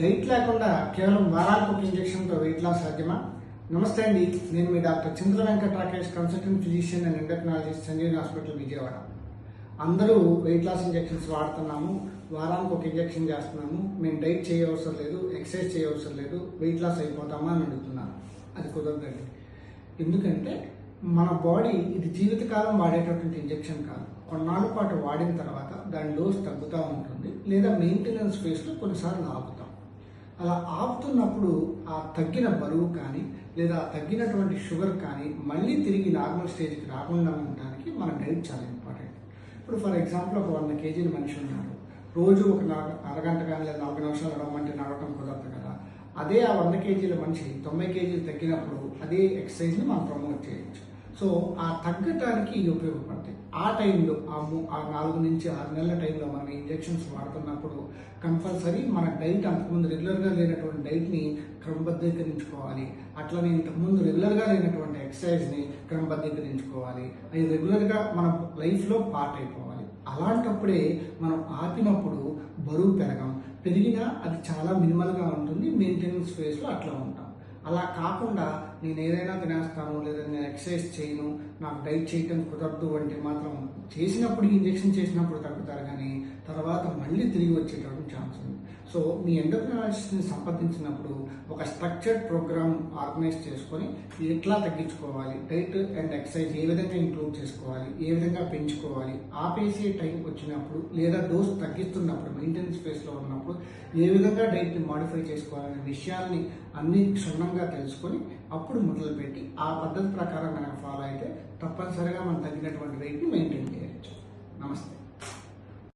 Diet లేకుండా కేవలం వారానికి ఒక ఇంజెక్షన్తో వెయిట్ లాస్ సాధ్యమా? నమస్తే అండి, నేను మీ doctor Chandra Venkata Rakesh, consultant physician and endocrinologist, Sanjeevani hospital, Vijayawada. అందరూ వెయిట్ లాస్ ఇంజెక్షన్స్ వాడుతున్నాము, వారానికి ఒక ఇంజెక్షన్ చేస్తున్నాము, మేము డైట్ చేయవసరం లేదు, ఎక్సర్సైజ్ చేయవసరం లేదు, వెయిట్ లాస్ అయిపోతామా అని అడుగుతున్నాను. అది కుదరదండి. ఎందుకంటే మన బాడీ ఇది జీవితకాలం వాడేటటువంటి ఇంజెక్షన్ కాదు. కొన్నాళ్ళ పాటు వాడిన తర్వాత దాని డోస్ తగ్గుతూ ఉంటుంది, లేదా మెయింటెనెన్స్ ఫేస్లో కొన్నిసార్లు ఆపుతాం. అలా ఆపుతున్నప్పుడు ఆ తగ్గిన బరువు కానీ లేదా తగ్గినటువంటి షుగర్ కానీ మళ్ళీ తిరిగి నార్మల్ స్టేజ్కి రాకుండా ఉండడానికి మన డైట్ చాలా ఇంపార్టెంట్. ఇప్పుడు ఫర్ ఎగ్జాంపుల్ ఒక 100 కేజీల మనిషి ఉన్నాడు, రోజు ఒక అరగంట కానీ లేదా 40 నిమిషాలు నడవమంటే నడవటం కుదరదు కదా. అదే ఆ 100 కేజీల మనిషి 90 కేజీలు తగ్గినప్పుడు అదే ఎక్సర్సైజ్ని మనం ప్రమోట్ చేయొచ్చు. సో ఆ తగ్గటానికి ఇవి ఉపయోగపడతాయి. ఆ టైంలో ఆ 4 నుంచి 6 నెలల టైంలో మనం ఇంజెక్షన్స్ వాడుతున్నప్పుడు కంపల్సరీ మన డైట్ అంతకుముందు రెగ్యులర్గా లేనటువంటి డైట్ని క్రమబద్ధీకరించుకోవాలి. అట్లనే ఇంతకుముందు రెగ్యులర్గా లేనటువంటి ఎక్సర్సైజ్ని క్రమబద్ధీకరించుకోవాలి. అవి రెగ్యులర్గా మన లైఫ్లో పార్ట్ అయిపోవాలి. అలాంటప్పుడే మనం ఆపినప్పుడు బరువు పెరిగినా అది చాలా మినిమల్గా ఉంటుంది, మెయింటెనెన్స్ ఫేజ్లో అట్లా ఉంటాం. అలా కాకుండా నేను ఏదైనా తినేస్తాను లేదా నేను ఎక్సర్సైజ్ చేయను, నాకు డైట్ చేయటం కుదరదు అంటే మాత్రం చేసినప్పుడు ఇంజెక్షన్ చేసినప్పుడు తగ్గుతారు, కానీ తర్వాత మళ్ళీ తిరిగి వచ్చేటటువంటి ఛాన్స్ ఉంది. సో మీ ఎండోక్రినాలజిస్ట్ని సంప్రదించినప్పుడు ఒక స్ట్రక్చర్డ్ ప్రోగ్రామ్ ఆర్గనైజ్ చేసుకొని ఎట్లా తగ్గించుకోవాలి, డైట్ అండ్ ఎక్సర్సైజ్ ఏ విధంగా ఇంక్లూడ్ చేసుకోవాలి, ఏ విధంగా పెంచుకోవాలి, ఆపేసే టైంకి వచ్చినప్పుడు లేదా డోస్ తగ్గిస్తున్నప్పుడు మెయింటెనెన్స్ ఫేస్లో ఉన్నప్పుడు ఏ విధంగా డైట్ని మాడిఫై చేసుకోవాలనే విషయాల్ని అన్ని క్షుణ్ణంగా తెలుసుకొని అప్పుడు మొదలుపెట్టి ఆ పద్ధతి ప్రకారం కనుక ఫాలో అయితే తప్పనిసరిగా మనం తగ్గినటువంటి వెయిట్ని మెయింటైన్ చేయవచ్చు. నమస్తే.